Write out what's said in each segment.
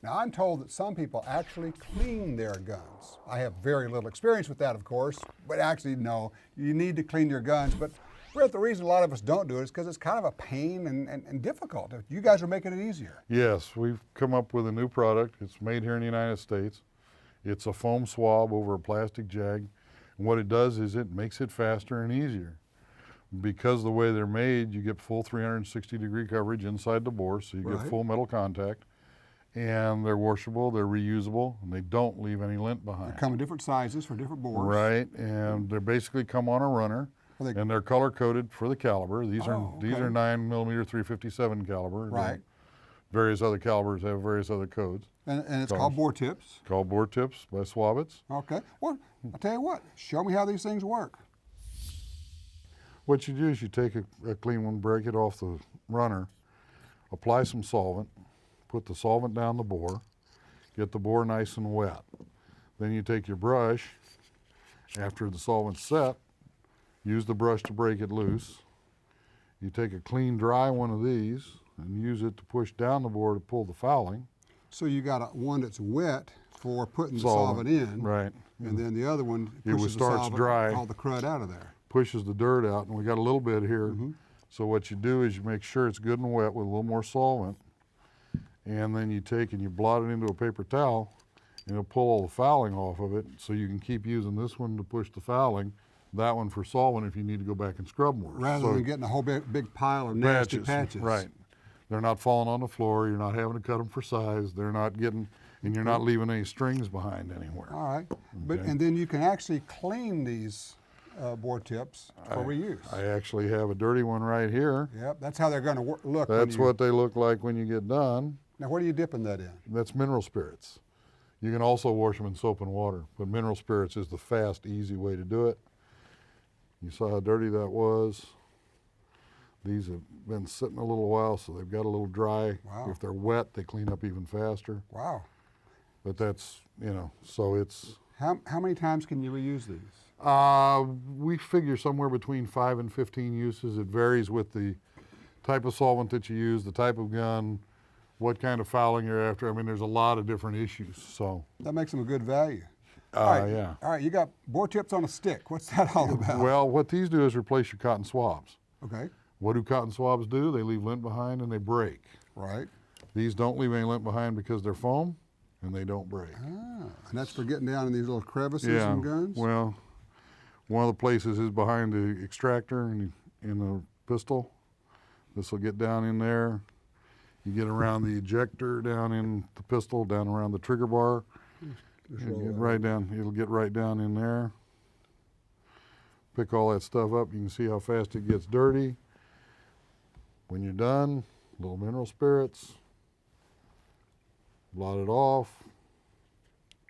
Now, I'm told that some people actually clean their guns. I have very little experience with that, of course, but actually, no, you need to clean your guns. But the reason a lot of us don't do it is because it's kind of a pain and difficult. You guys are making it easier. Yes, we've come up with a new product. It's made here in the United States. It's a foam swab over a plastic jag. And what it does is it makes it faster and easier. Because the way they're made, you get full 360-degree coverage inside the bore, so you get full metal contact. And they're washable, they're reusable, and they don't leave any lint behind. They come in different sizes for different bores. Right, and they basically come on a runner, and they're color coded for the caliber. These are 9mm 357 caliber. Right. Various other calibers have various other codes. And it's called bore tips. Called bore tips by Swab-its. Okay. Well, I'll tell you what. Show me how these things work. What you do is you take a clean one, break it off the runner, apply some solvent, put the solvent down the bore, get the bore nice and wet. Then you take your brush, after the solvent's set, use the brush to break it loose. You take a clean, dry one of these and use it to push down the bore to pull the fouling. So you got one that's wet for putting the solvent in. Right. And then the other one pushes the solvent, dry, all the crud out of there. Pushes the dirt out, and we got a little bit here. So what you do is you make sure it's good and wet with a little more solvent, and then you take and you blot it into a paper towel, and it'll pull all the fouling off of it, so you can keep using this one to push the fouling, that one for solvent if you need to go back and scrub more. Rather than getting a whole big pile of nasty patches. Right. They're not falling on the floor, you're not having to cut them for size, they're not getting, and you're not leaving any strings behind anywhere. All right, and then you can actually clean these bore tips for reuse. I actually have a dirty one right here. Yep, that's how they're going to look. That's what they look like when you get done. Now, what are you dipping that in? That's mineral spirits. You can also wash them in soap and water, but mineral spirits is the fast, easy way to do it. You saw how dirty that was. These have been sitting a little while, so they've got a little dry. Wow. If they're wet, they clean up even faster. Wow. But that's, so it's... How many times can you reuse these? We figure somewhere between 5 and 15 uses. It varies with the type of solvent that you use, the type of gun, what kind of fouling you're after. I mean, there's a lot of different issues, so. That makes them a good value. Yeah. All right, you got bore tips on a stick. What's that all about? Well, what these do is replace your cotton swabs. Okay. What do cotton swabs do? They leave lint behind and they break. Right. These don't leave any lint behind because they're foam and they don't break. And that's for getting down in these little crevices in guns? Well, one of the places is behind the extractor in the pistol. This will get down in there. You get around the ejector, down in the pistol, down around the trigger bar. It'll get right down in there. Pick all that stuff up. You can see how fast it gets dirty. When you're done, little mineral spirits. Blot it off.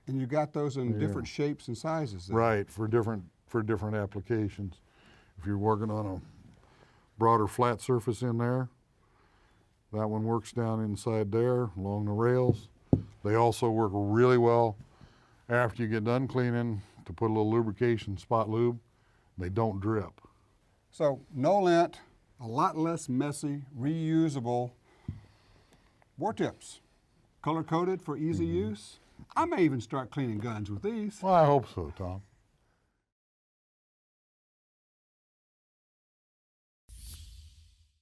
And you got those in different shapes and sizes then. Right, for different applications. If you're working on a broader flat surface in there, that one works down inside there along the rails. They also work really well after you get done cleaning to put a little lubrication, spot lube. They don't drip. So no lint, a lot less messy, reusable bore tips. Color coded for easy use. I may even start cleaning guns with these. Well, I hope so, Tom.